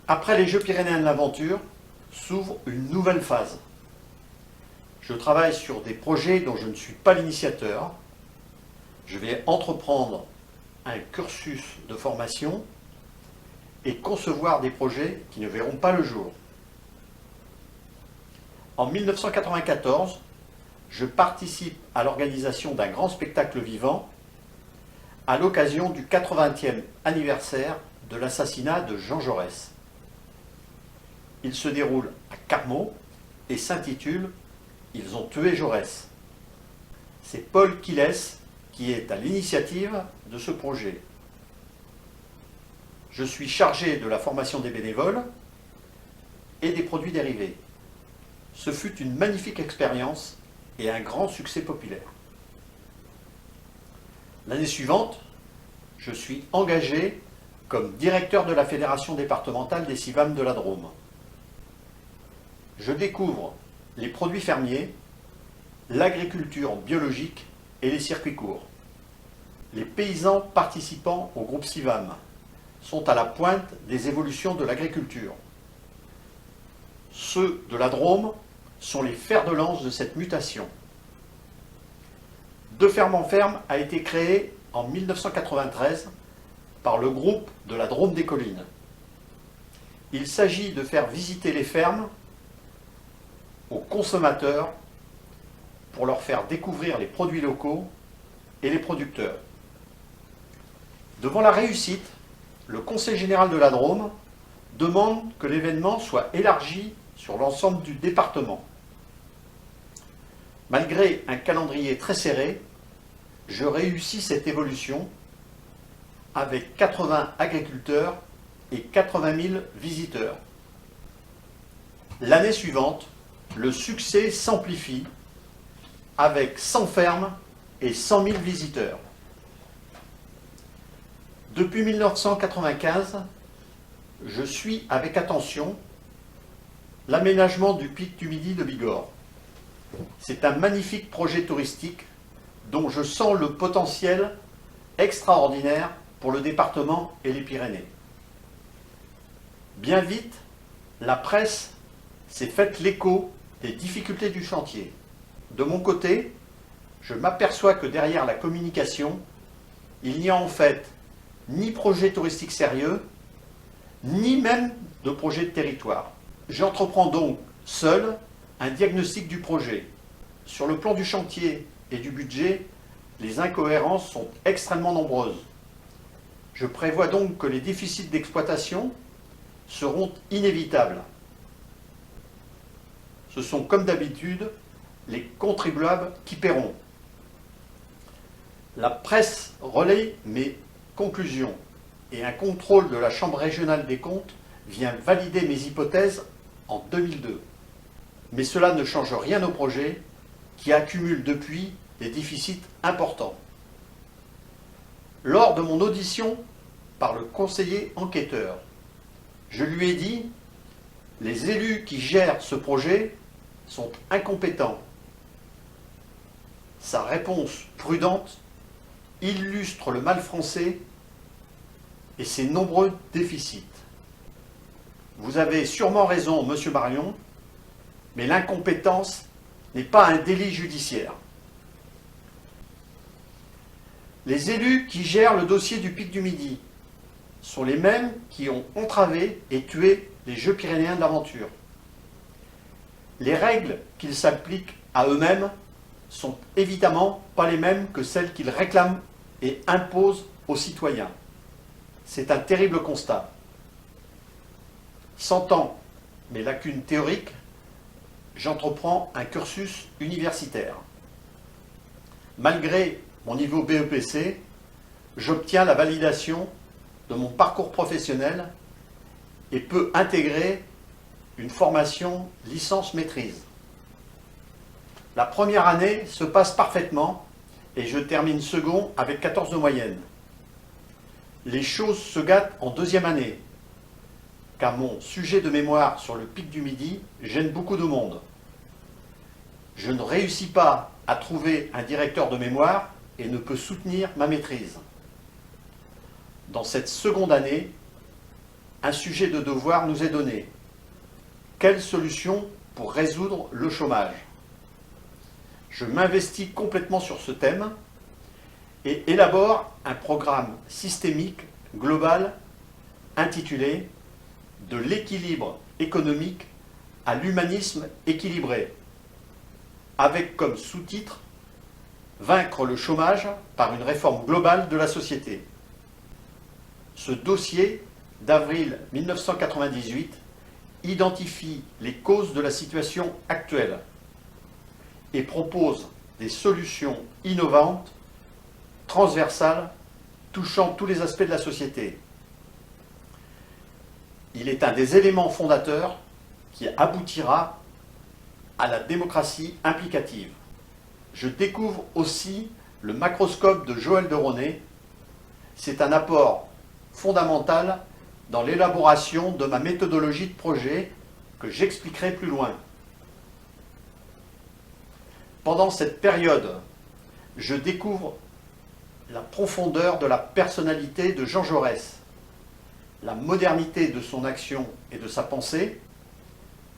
Après les Jeux Pyrénéens de l'Aventure, s'ouvre une nouvelle phase. Je travaille sur des projets dont je ne suis pas l'initiateur. Je vais entreprendre un cursus de formation et concevoir des projets qui ne verront pas le jour. En 1994, je participe à l'organisation d'un grand spectacle vivant à l'occasion du 80e anniversaire de l'assassinat de Jean Jaurès. Il se déroule à Carmaux et s'intitule « Ils ont tué Jaurès ». C'est Paul Quilles qui est à l'initiative de ce projet. Je suis chargé de la formation des bénévoles et des produits dérivés. Ce fut une magnifique expérience et un grand succès populaire. L'année suivante, je suis engagé comme directeur de la Fédération départementale des CIVAM de la Drôme. Je découvre les produits fermiers, l'agriculture biologique et les circuits courts. Les paysans participant au groupe CIVAM sont à la pointe des évolutions de l'agriculture. Ceux de la Drôme sont les fers de lance de cette mutation. De Ferme en Ferme a été créé en 1993 par le groupe de la Drôme des Collines. Il s'agit de faire visiter les fermes aux consommateurs pour leur faire découvrir les produits locaux et les producteurs. Devant la réussite, le Conseil général de la Drôme demande que l'événement soit élargi sur l'ensemble du département. Malgré un calendrier très serré, je réussis cette évolution avec 80 agriculteurs et 80 000 visiteurs. L'année suivante, le succès s'amplifie avec 100 fermes et 100 000 visiteurs. Depuis 1995, je suis avec attention l'aménagement du pic du Midi de Bigorre. C'est un magnifique projet touristique dont je sens le potentiel extraordinaire pour le département et les Pyrénées. Bien vite, la presse s'est faite l'écho des difficultés du chantier. De mon côté, je m'aperçois que derrière la communication, il n'y a en fait ni projet touristique sérieux, ni même de projet de territoire. J'entreprends donc seul un diagnostic du projet. Sur le plan du chantier et du budget, les incohérences sont extrêmement nombreuses. Je prévois donc que les déficits d'exploitation seront inévitables. Ce sont comme d'habitude les contribuables qui paieront. La presse relaie mes conclusions et un contrôle de la Chambre régionale des comptes vient valider mes hypothèses en 2002. Mais cela ne change rien au projet qui accumule depuis des déficits importants. Lors de mon audition par le conseiller enquêteur, je lui ai dit « Les élus qui gèrent ce projet sont incompétents ». Sa réponse prudente illustre le mal français et ses nombreux déficits. Vous avez sûrement raison, monsieur Marion, mais l'incompétence n'est pas un délit judiciaire. Les élus qui gèrent le dossier du pic du Midi sont les mêmes qui ont entravé et tué les Jeux Pyrénéens de l'Aventure. Les règles qu'ils s'appliquent à eux-mêmes sont évidemment pas les mêmes que celles qu'ils réclament et imposent aux citoyens. C'est un terrible constat. Sentant mes lacunes théoriques, j'entreprends un cursus universitaire. Malgré mon niveau BEPC, j'obtiens la validation de mon parcours professionnel et peux intégrer une formation licence-maîtrise. La première année se passe parfaitement et je termine second avec 14 de moyenne. Les choses se gâtent en deuxième année, car mon sujet de mémoire sur le pic du Midi gêne beaucoup de monde. Je ne réussis pas à trouver un directeur de mémoire et ne peux soutenir ma maîtrise. Dans cette seconde année, un sujet de devoir nous est donné. Quelle solution pour résoudre le chômage? Je m'investis complètement sur ce thème et élabore un programme systémique global intitulé « De l'équilibre économique à l'humanisme équilibré », avec comme sous-titre « Vaincre le chômage par une réforme globale de la société ». Ce dossier d'avril 1998 identifie les causes de la situation actuelle et propose des solutions innovantes, transversales, touchant tous les aspects de la société. Il est un des éléments fondateurs qui aboutira à la démocratie implicative. Je découvre aussi le macroscope de Joël de Ronet. C'est un apport fondamental dans l'élaboration de ma méthodologie de projet que j'expliquerai plus loin. Pendant cette période, je découvre la profondeur de la personnalité de Jean Jaurès, la modernité de son action et de sa pensée.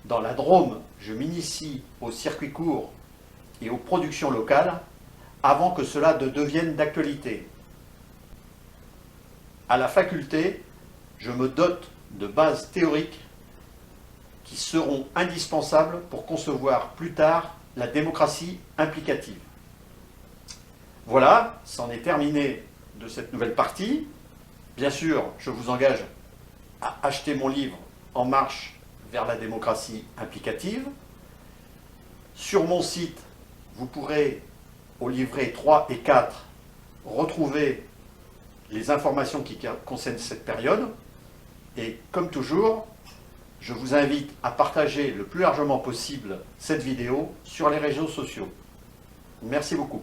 Dans la Drôme, je m'initie au circuit court et aux productions locales avant que cela ne devienne d'actualité. À la faculté, je me dote de bases théoriques qui seront indispensables pour concevoir plus tard la démocratie implicative. Voilà, c'en est terminé de cette nouvelle partie. Bien sûr, je vous engage à acheter mon livre « En marche vers la démocratie implicative ». Sur mon site, vous pourrez, au livret 3 et 4, retrouver les informations qui concernent cette période. Et comme toujours, je vous invite à partager le plus largement possible cette vidéo sur les réseaux sociaux. Merci beaucoup.